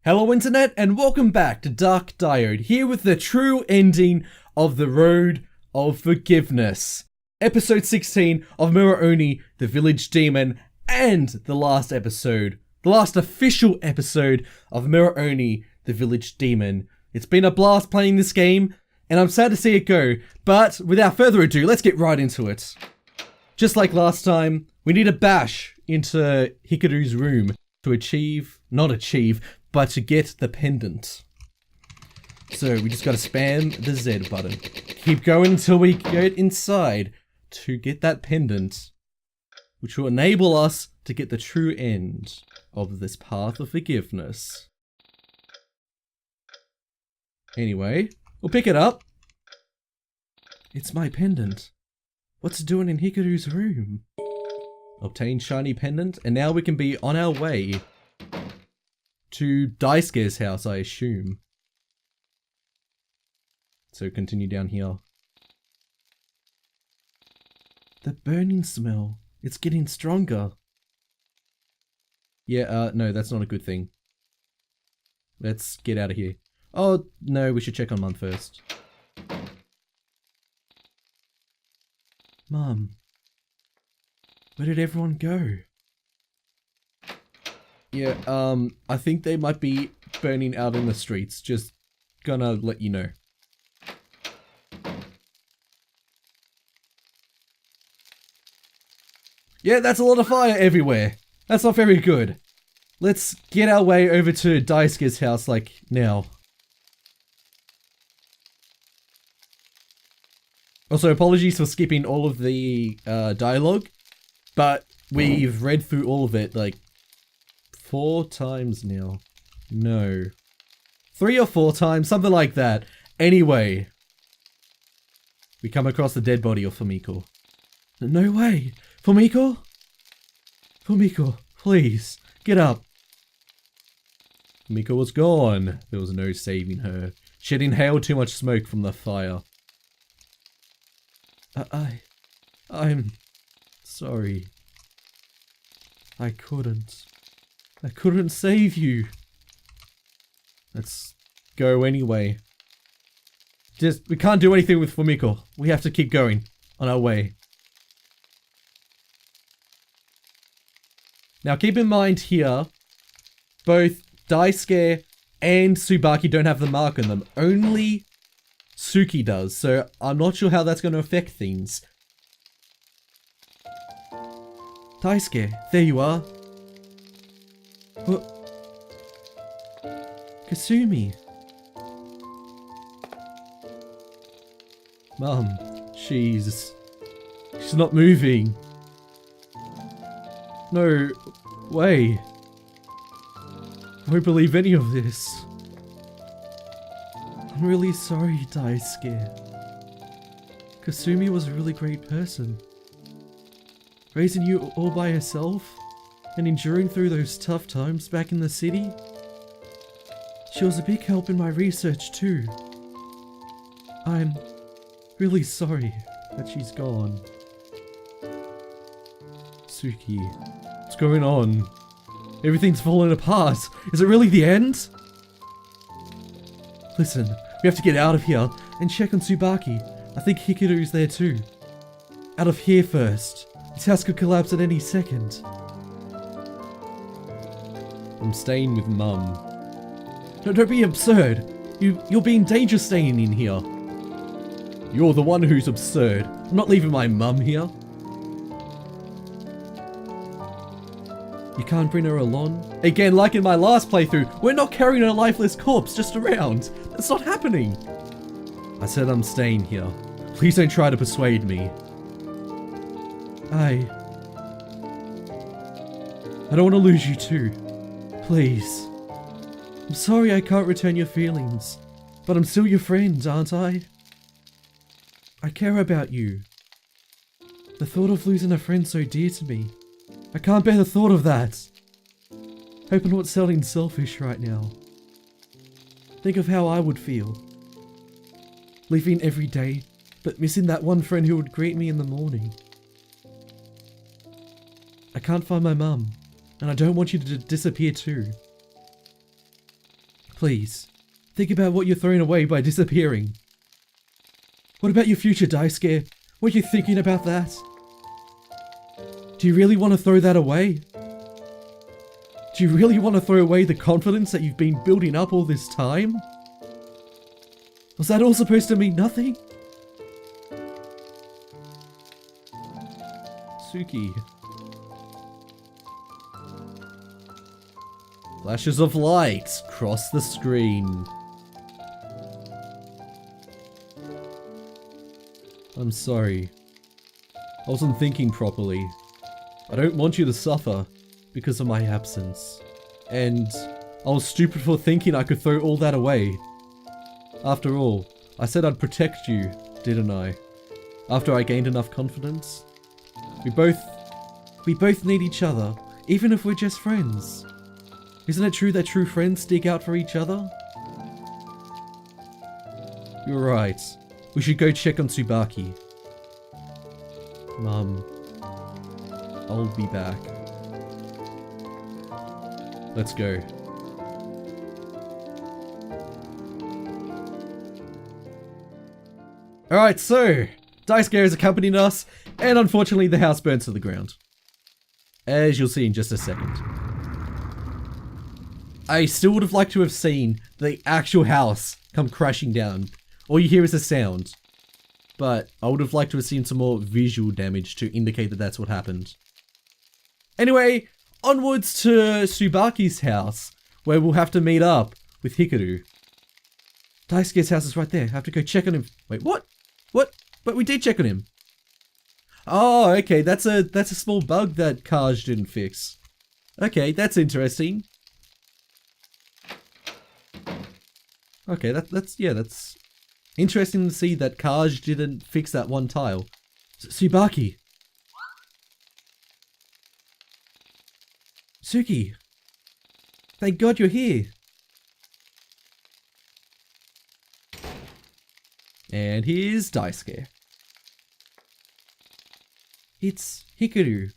Hello Internet and welcome back to DarkDiode, here with the true ending of the Road of Forgiveness. Episode 16 of Mura Oni, the Village Demon, and the last official episode of Mura Oni, the Village Demon. It's been a blast playing this game, and I'm sad to see it go, but without further ado, let's get right into it. Just like last time, we need to bash into Hikaru's room to but to get the pendant. So we just gotta spam the Z button. Keep going until we get inside to get that pendant, which will enable us to get the true end of this path of forgiveness. Anyway, we'll pick it up. It's my pendant. What's it doing in Hikaru's room? Obtain shiny pendant, and now we can be on our way to Daisuke's house, I assume. So continue down here. The burning smell. It's getting stronger. Yeah, no, that's not a good thing. Let's get out of here. Oh, no, we should check on Mum first. Mum. Where did everyone go? Yeah, I think they might be burning out in the streets. Just gonna let you know. Yeah, that's a lot of fire everywhere. That's not very good. Let's get our way over to Daisuke's house, like, now. Also, apologies for skipping all of the dialogue, but we've read through all of it, like, 4 times now. No. 3 or 4 times, something like that. Anyway. We come across the dead body of Fumiko. No way! Fumiko? Fumiko, please, get up. Fumiko was gone. There was no saving her. She had inhaled too much smoke from the fire. I'm sorry. I couldn't save you. Let's go anyway. We can't do anything with Fumiko. We have to keep going on our way. Now keep in mind here, both Daisuke and Tsubaki don't have the mark on them. Only Suki does, so I'm not sure how that's going to affect things. Daisuke, there you are. What? Kasumi. Mum, she's not moving. No way. I won't believe any of this. I'm really sorry, Daisuke. Kasumi was a really great person. Raising you all by herself and enduring through those tough times back in the city. She was a big help in my research too. I'm really sorry that she's gone. Suki, what's going on? Everything's falling apart. Is it really the end? Listen, we have to get out of here and check on Tsubaki. I think Hikaru's there too. Out of here first. This house could collapse at any second. I'm staying with Mum. No, don't be absurd. You're being dangerous staying in here. You're the one who's absurd. I'm not leaving my Mum here. You can't bring her along? Again, like in my last playthrough, we're not carrying a lifeless corpse just around. That's not happening. I said I'm staying here. Please don't try to persuade me. I don't want to lose you too. Please. I'm sorry I can't return your feelings, but I'm still your friend, aren't I? I care about you. The thought of losing a friend so dear to me. I can't bear the thought of that. Hope I'm not sounding selfish right now. Think of how I would feel. Leaving every day, but missing that one friend who would greet me in the morning. I can't find my mum, and I don't want you to disappear too. Please, think about what you're throwing away by disappearing. What about your future, Daisuke? Were you thinking about that? Do you really want to throw that away? Do you really want to throw away the confidence that you've been building up all this time? Was that all supposed to mean nothing? Suki. Flashes of light cross the screen. I'm sorry. I wasn't thinking properly. I don't want you to suffer because of my absence. And I was stupid for thinking I could throw all that away. After all, I said I'd protect you, didn't I? After I gained enough confidence. We both need each other, even if we're just friends. Isn't it true that true friends stick out for each other? You're right. We should go check on Tsubaki. Mum, I'll be back. Let's go. Alright, so Daisuke is accompanying us, and unfortunately the house burns to the ground. As you'll see in just a second. I still would have liked to have seen the actual house come crashing down. All you hear is a sound. But I would have liked to have seen some more visual damage to indicate that that's what happened. Anyway, onwards to Tsubaki's house, where we'll have to meet up with Hikaru. Daisuke's house is right there. I have to go check on him. Wait, what? What? But we did check on him. Oh, okay. That's a small bug that Kaj didn't fix. Okay, that's interesting. Okay, that's interesting to see that Kaj didn't fix that one tile. Tsubaki. Suki. Thank God you're here. And here's Daisuke. It's Hikaru.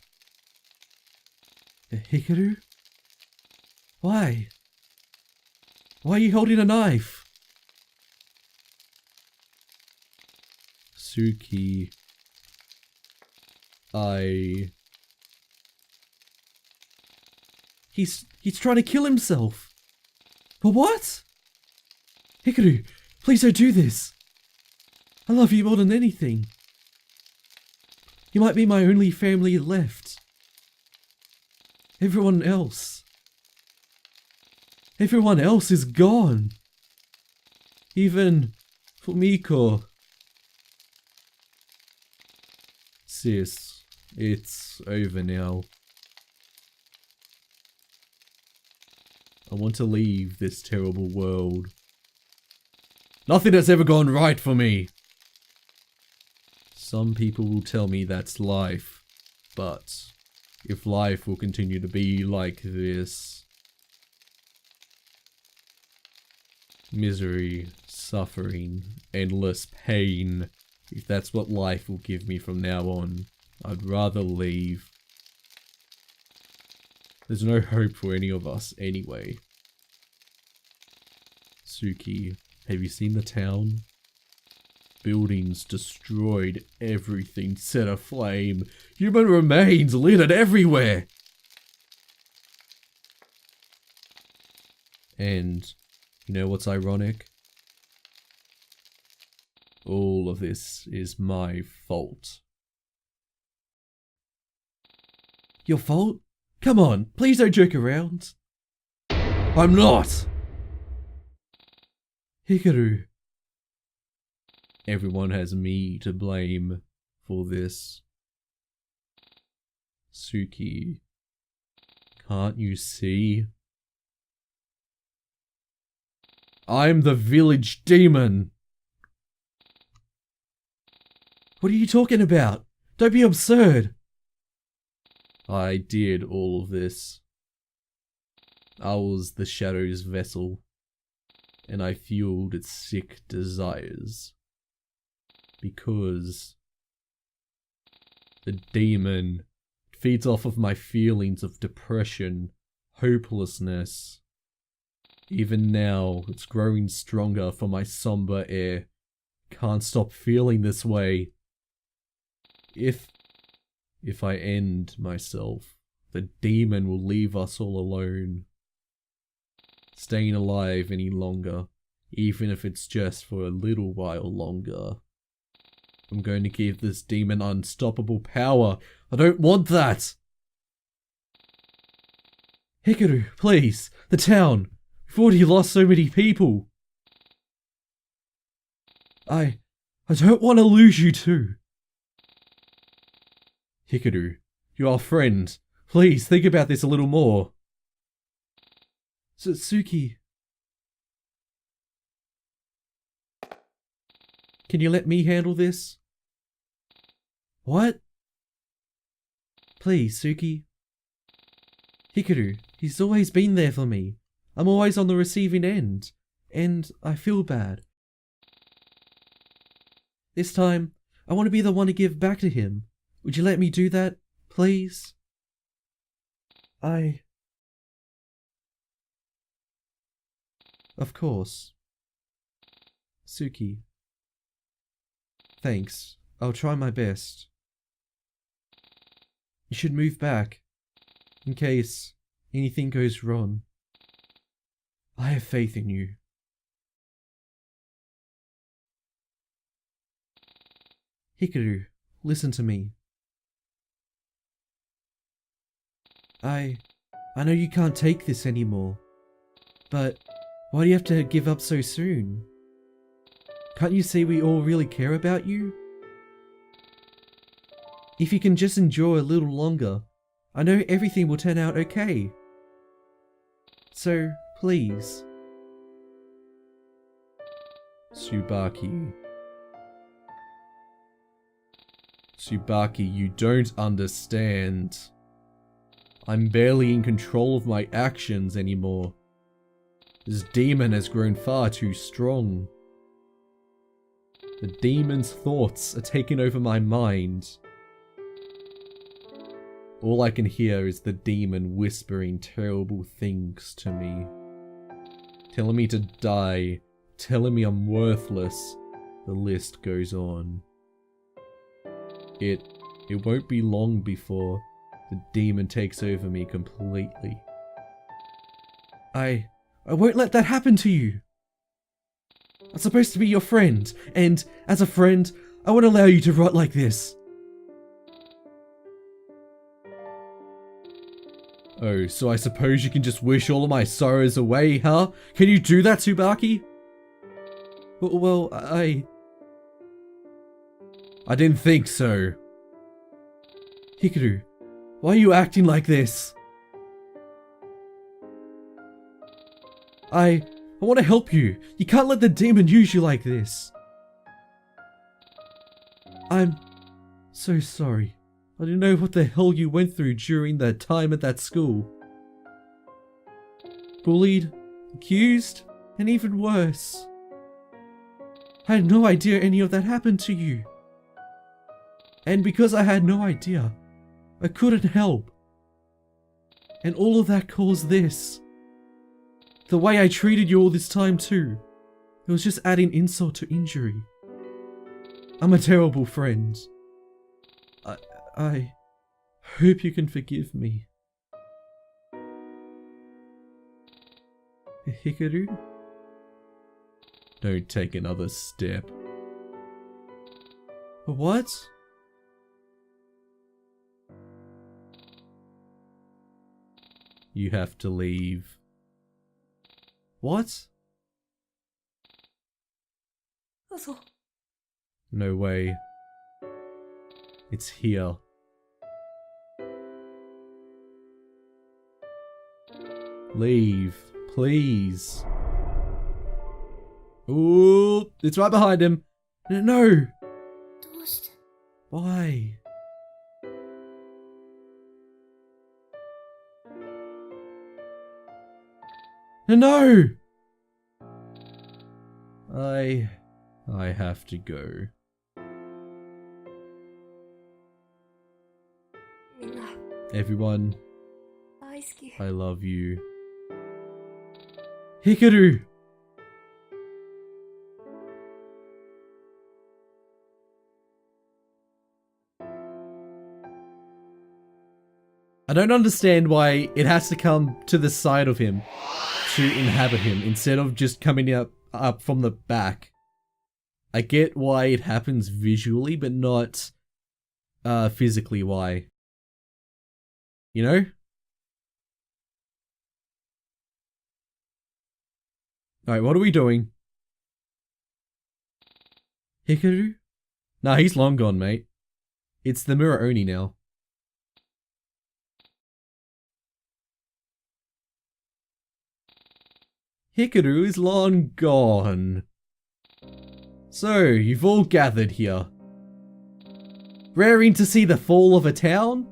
Hikaru? Why? Why are you holding a knife? Suki. He's trying to kill himself. But what? Hikaru, please don't do this. I love you more than anything. You might be my only family left. Everyone else is gone. Even Fumiko. Sis, it's over now. I want to leave this terrible world. Nothing has ever gone right for me. Some people will tell me that's life, but if life will continue to be like this, misery, suffering, endless pain, if that's what life will give me from now on, I'd rather leave. There's no hope for any of us anyway. Suki, have you seen the town? Buildings destroyed, everything set aflame, human remains littered everywhere. And you know what's ironic? All of this is my fault. Your fault? Come on, please don't joke around. I'm not! Hikaru. Everyone has me to blame for this. Suki, can't you see? I'm the village demon! What are you talking about? Don't be absurd! I did all of this. I was the Shadow's vessel, and I fueled its sick desires. Because the demon feeds off of my feelings of depression, hopelessness, Even now, it's growing stronger for my somber air. Can't stop feeling this way. If I end myself, the demon will leave us all alone. Staying alive any longer, even if it's just for a little while longer. I'm going to give this demon unstoppable power. I don't want that! Hikaru, please, the town. We've already lost so many people. I don't want to lose you too. Hikaru, you're our friend. Please think about this a little more. Suki. Can you let me handle this? What? Please, Suki. Hikaru, he's always been there for me. I'm always on the receiving end. And I feel bad. This time, I want to be the one to give back to him. Would you let me do that, please? Of course. Suki. Thanks. I'll try my best. You should move back, in case anything goes wrong. I have faith in you. Hikaru, listen to me. I know you can't take this anymore, but why do you have to give up so soon? Can't you see we all really care about you? If you can just endure a little longer, I know everything will turn out okay. So, please. Tsubaki. Tsubaki, you don't understand. I'm barely in control of my actions anymore. This demon has grown far too strong. The demon's thoughts are taking over my mind. All I can hear is the demon whispering terrible things to me. Telling me to die, telling me I'm worthless. The list goes on. It won't be long before the demon takes over me completely. I won't let that happen to you. I'm supposed to be your friend, and as a friend, I won't allow you to rot like this. Oh, so I suppose you can just wish all of my sorrows away, huh? Can you do that, Tsubaki? Well, I didn't think so. Hikaru, why are you acting like this? I want to help you. You can't let the demon use you like this. I'm so sorry. I didn't know what the hell you went through during that time at that school. Bullied, accused, and even worse. I had no idea any of that happened to you. And because I had no idea, I couldn't help. And all of that caused this. The way I treated you all this time too. It was just adding insult to injury. I'm a terrible friend. I hope you can forgive me. Hikaru? Don't take another step. What? You have to leave. What? No way. It's here. Leave, please. Ooh, it's right behind him. No. Why? No. I have to go. Everyone, I love you. Hikaru! I don't understand why it has to come to the side of him to inhabit him instead of just coming up from the back. I get why it happens visually, but not physically why. You know? Alright, what are we doing? Hikaru? Nah, he's long gone, mate. It's the Mura Oni now. Hikaru is long gone. So, you've all gathered here. Raring to see the fall of a town?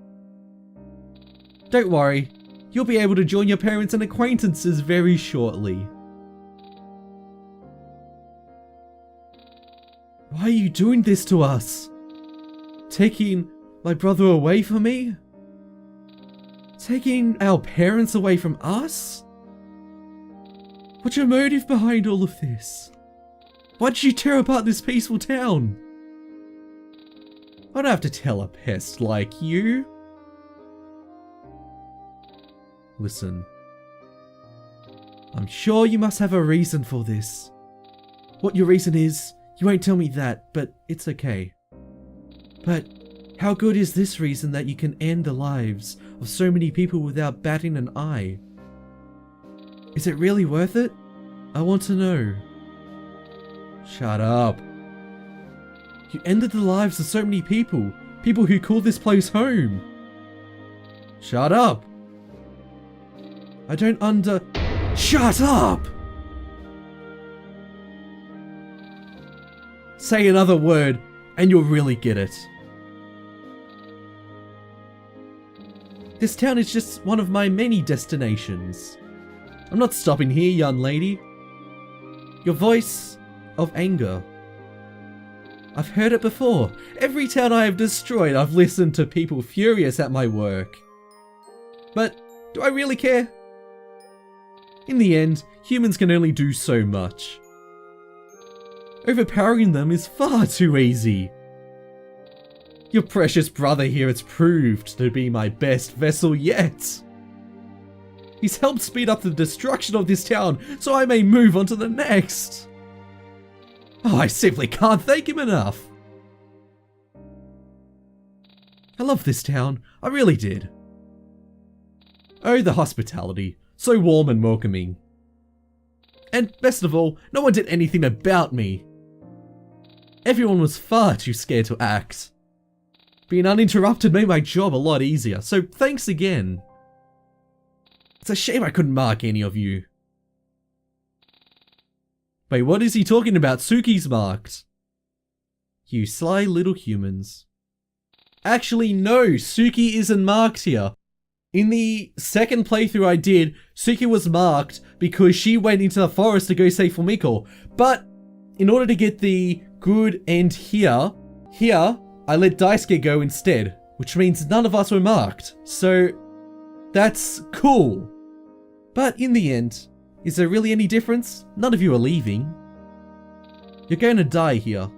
Don't worry, you'll be able to join your parents and acquaintances very shortly. Why are you doing this to us? Taking my brother away from me? Taking our parents away from us? What's your motive behind all of this? Why did you tear apart this peaceful town? I don't have to tell a pest like you. Listen. I'm sure you must have a reason for this. What your reason is, you won't tell me that, but it's okay. But how good is this reason that you can end the lives of so many people without batting an eye? Is it really worth it? I want to know. Shut up. You ended the lives of so many people. People who call this place home. Shut up. I don't Shut up! Say another word and you'll really get it. This town is just one of my many destinations. I'm not stopping here, young lady. Your voice of anger. I've heard it before. Every town I have destroyed, I've listened to people furious at my work. But do I really care? In the end, humans can only do so much. Overpowering them is far too easy. Your precious brother here has proved to be my best vessel yet. He's helped speed up the destruction of this town so I may move on to the next. Oh, I simply can't thank him enough. I love this town, I really did. Oh, the hospitality, so warm and welcoming. And best of all, no one did anything about me. Everyone was far too scared to act. Being uninterrupted made my job a lot easier, so thanks again. It's a shame I couldn't mark any of you. Wait, what is he talking about? Suki's marked. You sly little humans. Actually, no, Suki isn't marked here. In the second playthrough I did, Suki was marked because she went into the forest to go save Fumiko. But in order to get the good end here, I let Daisuke go instead, which means none of us were marked. So that's cool. But in the end, is there really any difference? None of you are leaving. You're going to die here.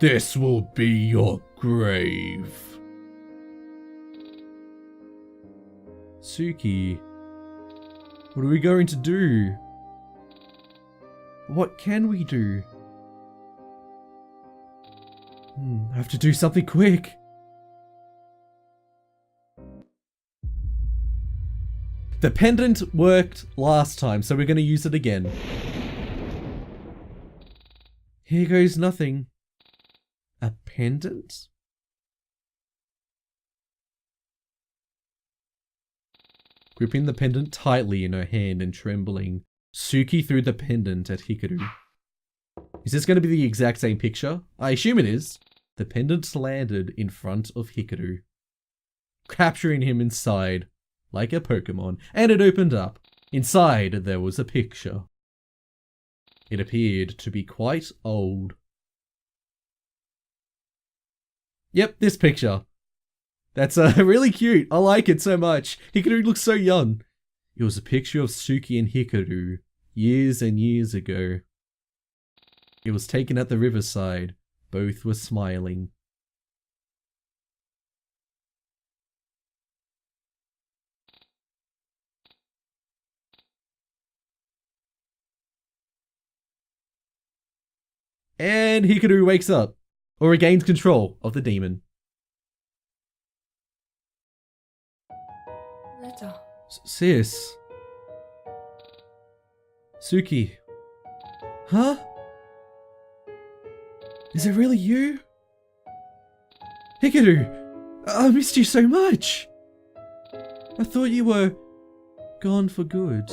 This will be your grave. Suki, what are we going to do? What can we do? I have to do something quick. The pendant worked last time, so we're going to use it again. Here goes nothing. A pendant? Gripping the pendant tightly in her hand and trembling, Suki threw the pendant at Hikaru. Is this going to be the exact same picture? I assume it is. The pendant landed in front of Hikaru, capturing him inside like a Pokemon, and it opened up. Inside there was a picture. It appeared to be quite old. Yep, this picture. That's really cute. I like it so much. Hikaru looks so young. It was a picture of Suki and Hikaru, years and years ago. It was taken at the riverside. Both were smiling. And Hikaru wakes up, or regains control of the demon. Letter. Sis. Suki. Huh? Is it really you? Hikaru, I missed you so much. I thought you were gone for good.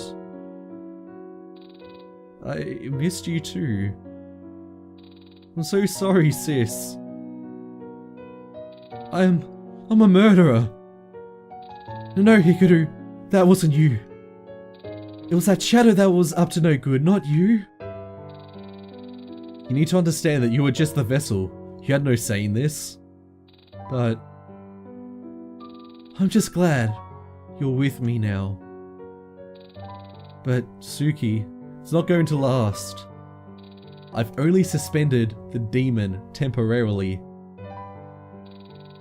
I missed you too. I'm so sorry, sis. I'm a murderer. No, Hikaru, that wasn't you. It was that shadow that was up to no good, not you. You need to understand that you were just the vessel. You had no say in this. But I'm just glad you're with me now. But Suki, it's not going to last. I've only suspended the demon temporarily.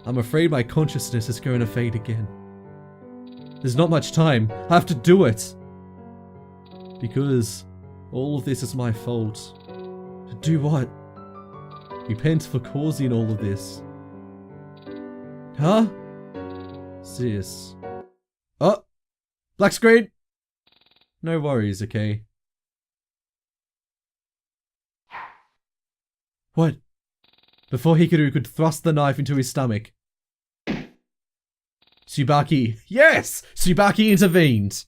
I'm afraid my consciousness is going to fade again. There's not much time. I have to do it. Because all of this is my fault. To do what? Repent for causing all of this. Huh? Sis. Oh! Black screen! No worries, okay? What? Before Hikaru could thrust the knife into his stomach. Tsubaki. Yes! Tsubaki intervened.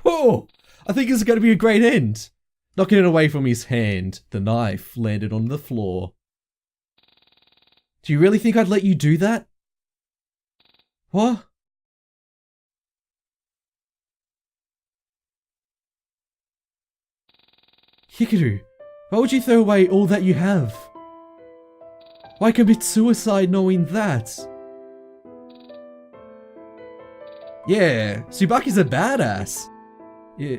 Whoa! I think this is going to be a great end. Knocking it away from his hand, the knife landed on the floor. Do you really think I'd let you do that? What? Hikaru, why would you throw away all that you have? Why commit suicide knowing that? Yeah, Tsubaki's a badass. Yeah,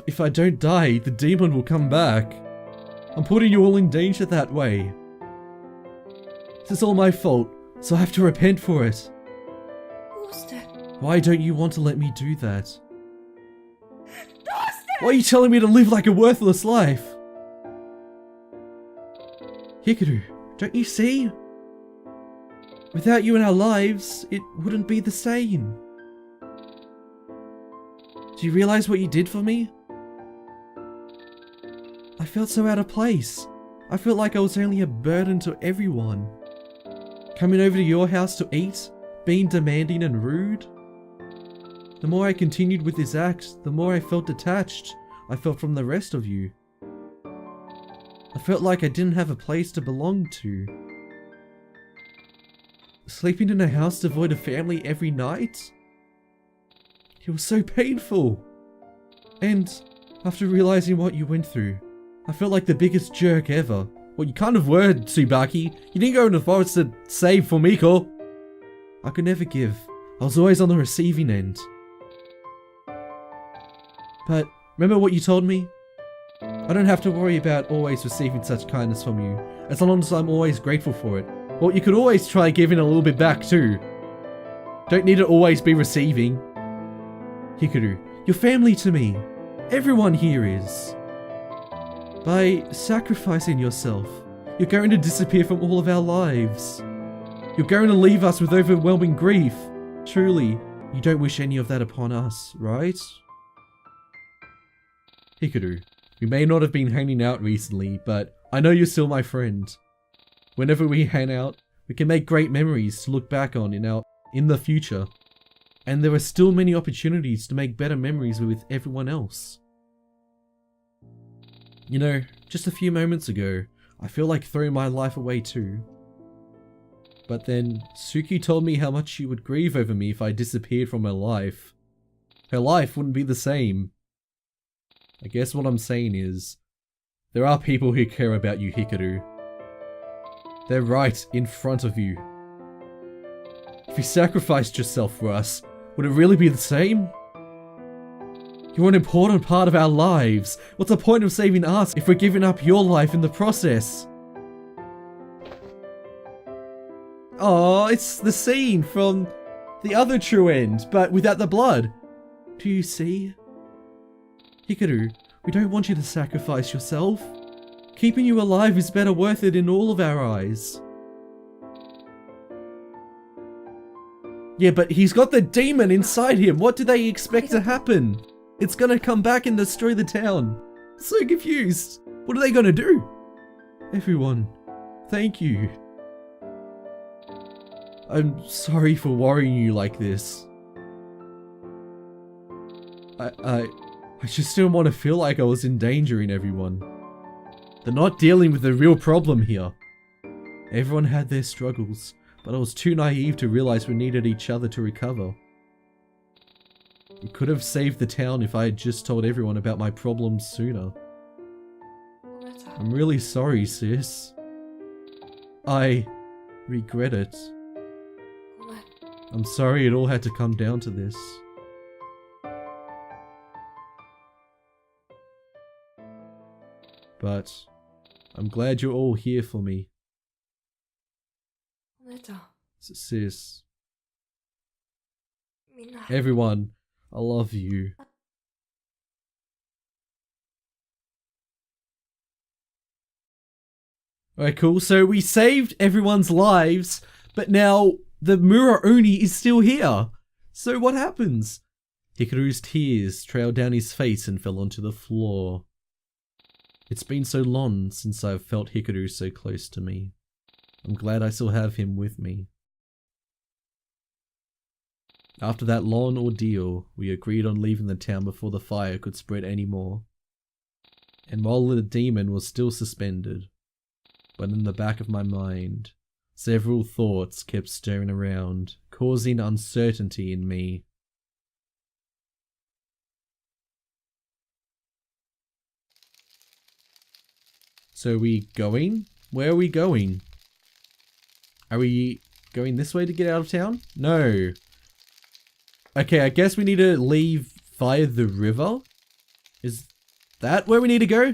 if I don't die, the demon will come back. I'm putting you all in danger that way. This is all my fault, so I have to repent for it. Why don't you want to let me do that? Why are you telling me to live like a worthless life? Hikaru, don't you see? Without you in our lives, it wouldn't be the same. Do you realize what you did for me? I felt so out of place. I felt like I was only a burden to everyone. Coming over to your house to eat, being demanding and rude. The more I continued with this act, the more I felt detached I felt from the rest of you. I felt like I didn't have a place to belong to. Sleeping in a house devoid of family every night? It was so painful. And after realizing what you went through, I felt like the biggest jerk ever. Well, you kind of were, Tsubaki. You didn't go in the forest to save Fumiko. I could never give. I was always on the receiving end. But remember what you told me? I don't have to worry about always receiving such kindness from you, as long as I'm always grateful for it. Well, you could always try giving a little bit back too. Don't need to always be receiving. Hikaru, you're family to me. Everyone here is. By sacrificing yourself, you're going to disappear from all of our lives. You're going to leave us with overwhelming grief. Truly, you don't wish any of that upon us, right? Hikaru, we may not have been hanging out recently, but I know you're still my friend. Whenever we hang out, we can make great memories to look back on in the future. And there are still many opportunities to make better memories with everyone else. You know, just a few moments ago, I feel like throwing my life away too. But then, Suki told me how much she would grieve over me if I disappeared from her life. Her life wouldn't be the same. I guess what I'm saying is, there are people who care about you, Hikaru. They're right in front of you. If you sacrificed yourself for us, would it really be the same? You're an important part of our lives. What's the point of saving us if we're giving up your life in the process? Oh, it's the scene from the other true end, but without the blood. Do you see? Hikaru, we don't want you to sacrifice yourself. Keeping you alive is better worth it in all of our eyes. Yeah, but he's got the demon inside him. What do they expect to happen? It's gonna come back and destroy the town. So confused. What are they gonna do? Everyone, thank you. I'm sorry for worrying you like this. I just didn't want to feel like I was endangering everyone. They're not dealing with the real problem here. Everyone had their struggles, but I was too naive to realize we needed each other to recover. We could have saved the town if I had just told everyone about my problems sooner. I'm really sorry, sis. I regret it. I'm sorry it all had to come down to this. But I'm glad you're all here for me. Sis. Everyone, I love you. Alright, cool. So we saved everyone's lives, but now the Mura Oni is still here. So what happens? Hikaru's tears trailed down his face and fell onto the floor. It's been so long since I've felt Hikaru so close to me. I'm glad I still have him with me. After that long ordeal, we agreed on leaving the town before the fire could spread anymore. And while the demon was still suspended, but in the back of my mind, several thoughts kept stirring around, causing uncertainty in me. So are we going? Where are we going? Are we going this way to get out of town? No. Okay, I guess we need to leave via the river? Is that where we need to go?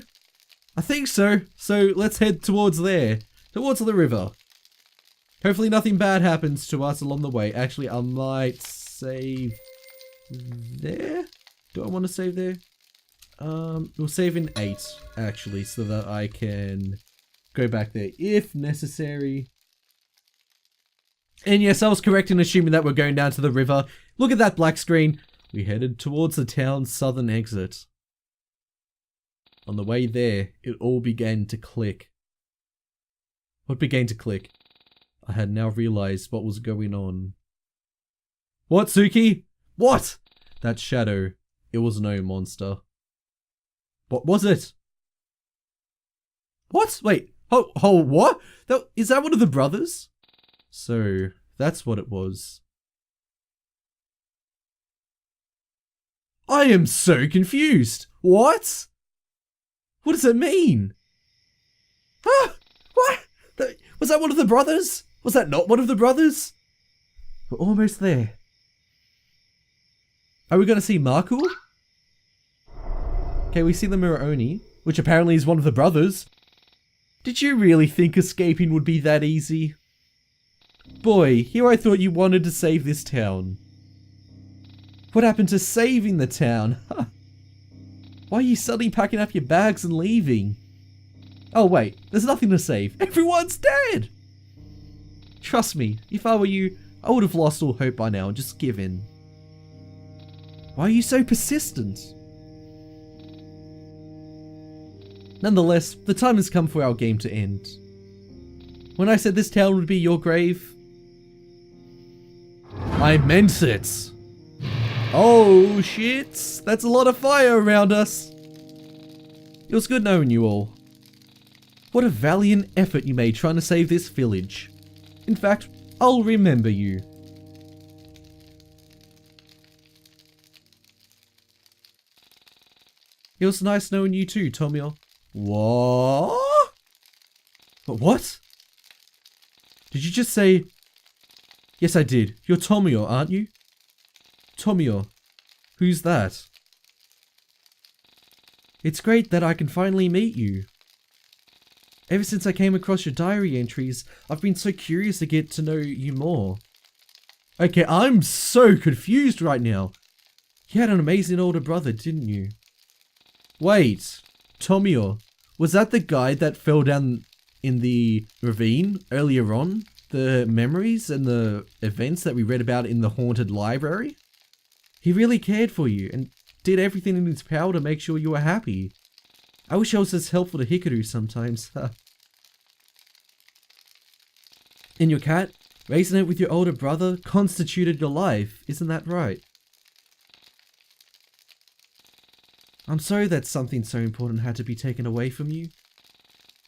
I think so. So let's head towards there. Towards the river. Hopefully nothing bad happens to us along the way. Actually, I might save there? Do I want to save there? We'll save in 8, actually, so that I can go back there if necessary. And yes, I was correct in assuming that we're going down to the river. Look at that black screen. We headed towards the town's southern exit. On the way there, it all began to click. What began to click? I had now realized what was going on. What, Suki? What? That shadow. It was no monster. What was it? What? Wait. Oh, what? Is that one of the brothers? So, that's what it was. I am so confused. What? What does it mean? Ah! What? Was that one of the brothers? Was that not one of the brothers? We're almost there. Are we going to see Marku? Okay, we see the Mura Oni, which apparently is one of the brothers. Did you really think escaping would be that easy? Boy, here I thought you wanted to save this town. What happened to saving the town? Huh. Why are you suddenly packing up your bags and leaving? Oh wait, there's nothing to save. Everyone's dead! Trust me, if I were you, I would have lost all hope by now and just given. Why are you so persistent? Nonetheless, the time has come for our game to end. When I said this town would be your grave, I meant it. Oh shit, that's a lot of fire around us. It was good knowing you all. What a valiant effort you made trying to save this village. In fact, I'll remember you. It was nice knowing you too, Tomio. What? But what? Did you just say... Yes, I did. You're Tomio, aren't you? Tomio. Who's that? It's great that I can finally meet you. Ever since I came across your diary entries, I've been so curious to get to know you more. Okay, I'm so confused right now. You had an amazing older brother, didn't you? Wait, Tomio, was that the guy that fell down in the ravine earlier on? The memories and the events that we read about in the haunted library? He really cared for you and did everything in his power to make sure you were happy. I wish I was as helpful to Hikaru sometimes. And your cat, raising it with your older brother, constituted your life, isn't that right? I'm sorry that something so important had to be taken away from you.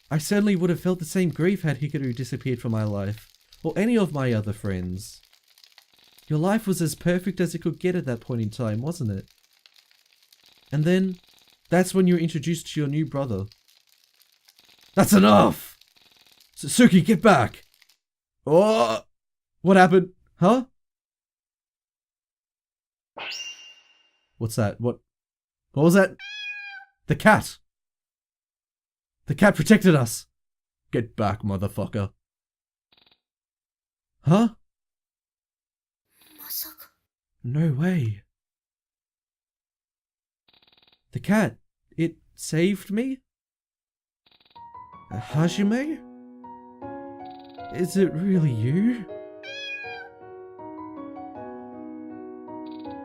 I certainly would have felt the same grief had Hikaru disappeared from my life, or any of my other friends. Your life was as perfect as it could get at that point in time, wasn't it? And then, that's when you were introduced to your new brother. That's enough! Suki, get back! Oh! What happened? Huh? What's that? What was that? The cat! The cat protected us! Get back, motherfucker. Huh? No way. The cat, it saved me? Hajime? Is it really you?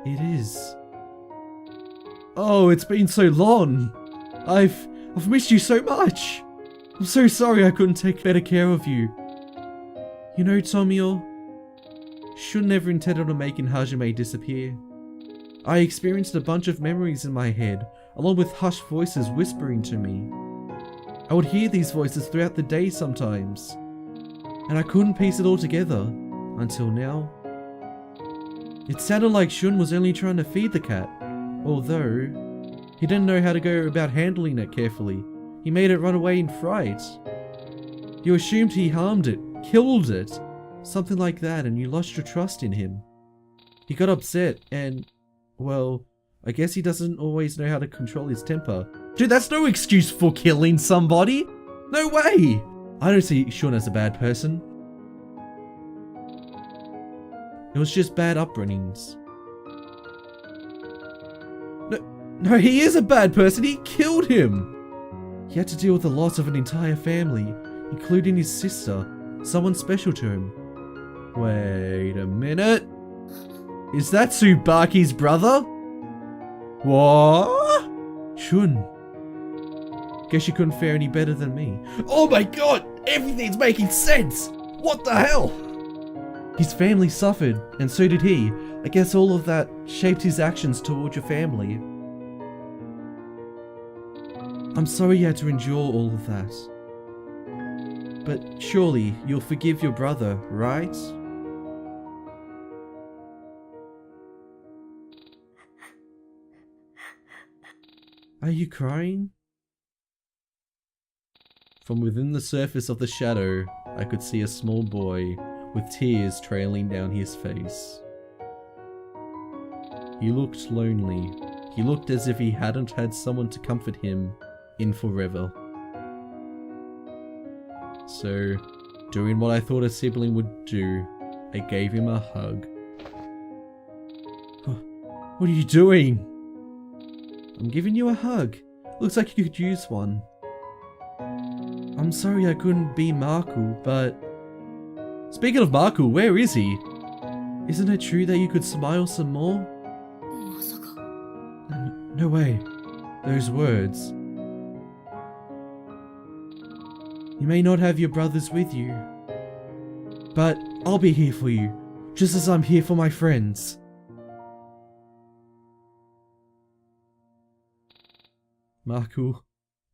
It is. Oh, it's been so long. I've missed you so much. I'm so sorry I couldn't take better care of you. You know, Tomio, Shun never intended on making Hajime disappear. I experienced a bunch of memories in my head, along with hushed voices whispering to me. I would hear these voices throughout the day sometimes, and I couldn't piece it all together, until now. It sounded like Shun was only trying to feed the cat, although he didn't know how to go about handling it carefully. He made it run away in fright. You assumed he harmed it, killed it, something like that, and you lost your trust in him. He got upset and, well, I guess he doesn't always know how to control his temper. Dude, that's no excuse for killing somebody! No way! I don't see Shun as a bad person. It was just bad upbringings. No, he is a bad person. He killed him. He had to deal with the loss of an entire family, including his sister, someone special to him. Wait a minute. Is that Tsubaki's brother? What? Shun. Guess you couldn't fare any better than me. Oh my god! Everything's making sense! What the hell? His family suffered, and so did he. I guess all of that shaped his actions toward your family. I'm sorry you had to endure all of that. But surely you'll forgive your brother, right? Are you crying? From within the surface of the shadow, I could see a small boy with tears trailing down his face. He looked lonely. He looked as if he hadn't had someone to comfort him in forever. So, doing what I thought a sibling would do, I gave him a hug. What are you doing? I'm giving you a hug. Looks like you could use one. I'm sorry I couldn't be Marku, but... Speaking of Marku, where is he? Isn't it true that you could smile some more? No way. Those words. You may not have your brothers with you, but I'll be here for you, just as I'm here for my friends. Marku,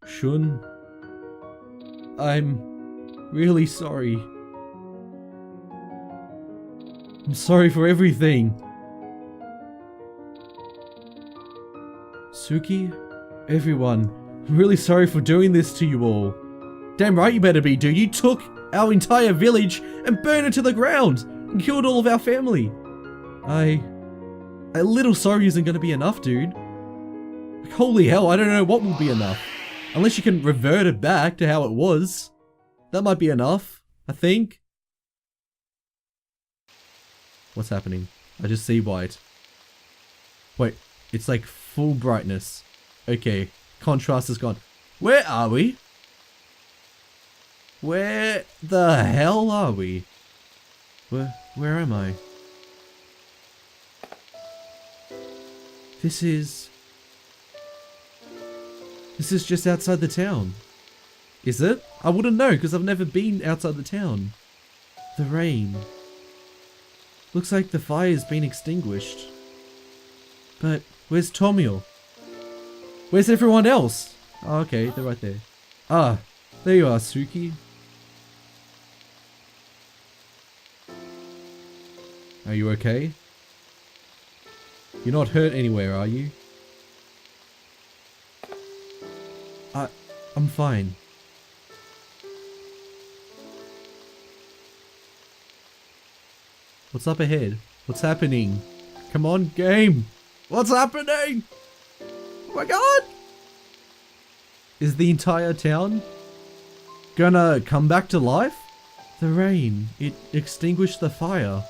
Shun, I'm really sorry. I'm sorry for everything. Suki, everyone, I'm really sorry for doing this to you all. Damn right you better be, dude. You took our entire village and burned it to the ground and killed all of our family. A little sorry isn't gonna be enough, dude. Holy hell, I don't know what will be enough. Unless you can revert it back to how it was. That might be enough, I think. What's happening? I just see white. Wait, it's like full brightness. Okay, contrast is gone. Where are we? Where the hell are we? Where am I? This is just outside the town. Is it? I wouldn't know because I've never been outside the town. The rain. Looks like the fire's been extinguished. But where's Tomio? Where's everyone else? Oh, okay, they're right there. Ah, there you are, Suki. Are you okay? You're not hurt anywhere, are you? I'm fine. What's up ahead? What's happening? Come on, game! What's happening? Oh my god! Is the entire town gonna come back to life? The rain, it extinguished the fire.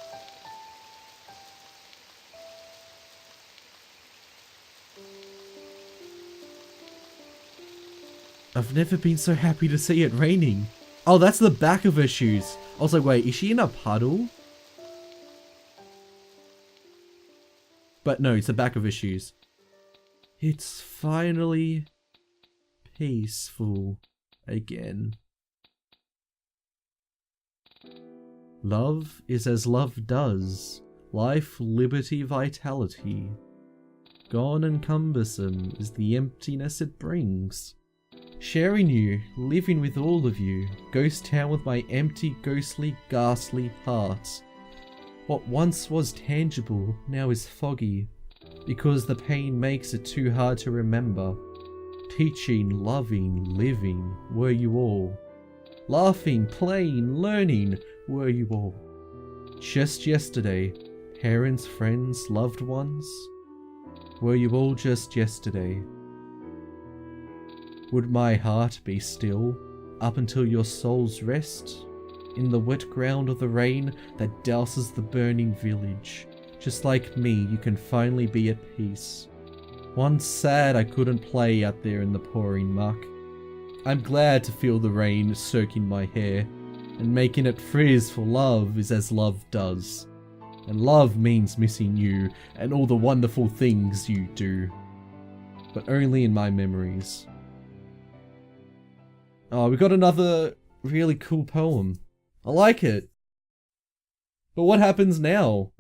I've never been so happy to see it raining. Oh, that's the back of her shoes. I was like, wait, is she in a puddle? But no, it's the back of her shoes. It's finally peaceful again. Love is as love does. Life, liberty, vitality. Gone and cumbersome is the emptiness it brings. Sharing you, living with all of you, ghost town with my empty, ghostly, ghastly heart. What once was tangible now is foggy, because the pain makes it too hard to remember. Teaching, loving, living, were you all? Laughing, playing, learning, were you all? Just yesterday, parents, friends, loved ones, were you all just yesterday? Would my heart be still up until your soul's rest? In the wet ground of the rain that douses the burning village. Just like me, you can finally be at peace. Once sad I couldn't play out there in the pouring muck. I'm glad to feel the rain soaking my hair, and making it frizz, for love is as love does. And love means missing you, and all the wonderful things you do. But only in my memories. Oh, we got another really cool poem. I like it. But what happens now?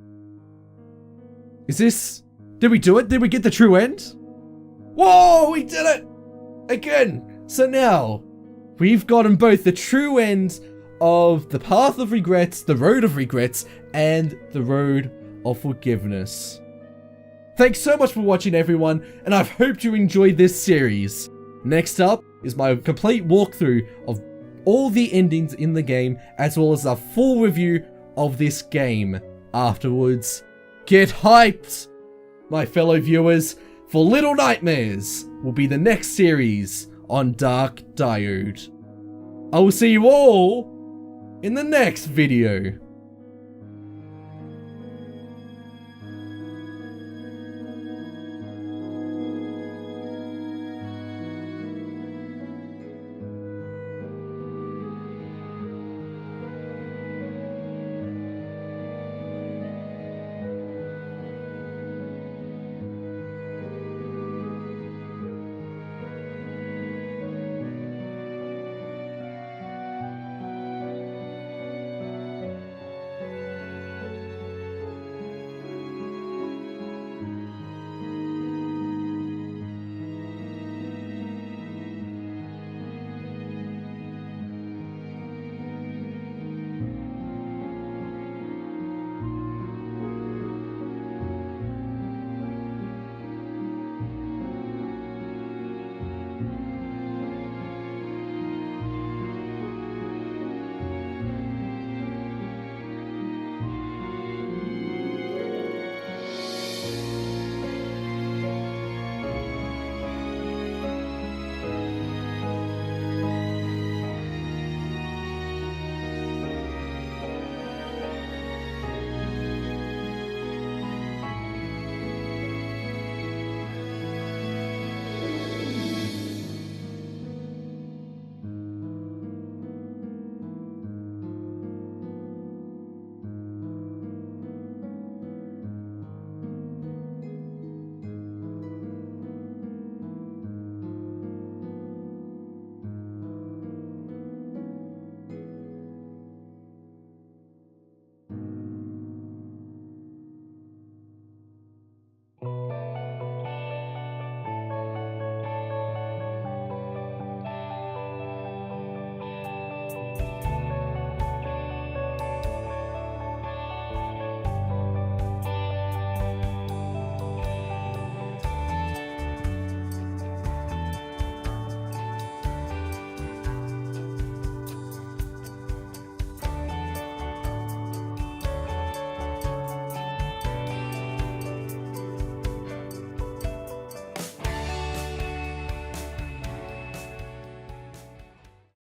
Is this... Did we do it? Did we get the true end? Whoa, we did it! Again! So now, we've gotten both the true end of the path of regrets, the road of regrets, and the road of forgiveness. Thanks so much for watching, everyone, and I hope you enjoyed this series. Next up is my complete walkthrough of all the endings in the game, as well as a full review of this game afterwards. Get hyped, my fellow viewers, for Little Nightmares will be the next series on DarkDiode. I will see you all in the next video.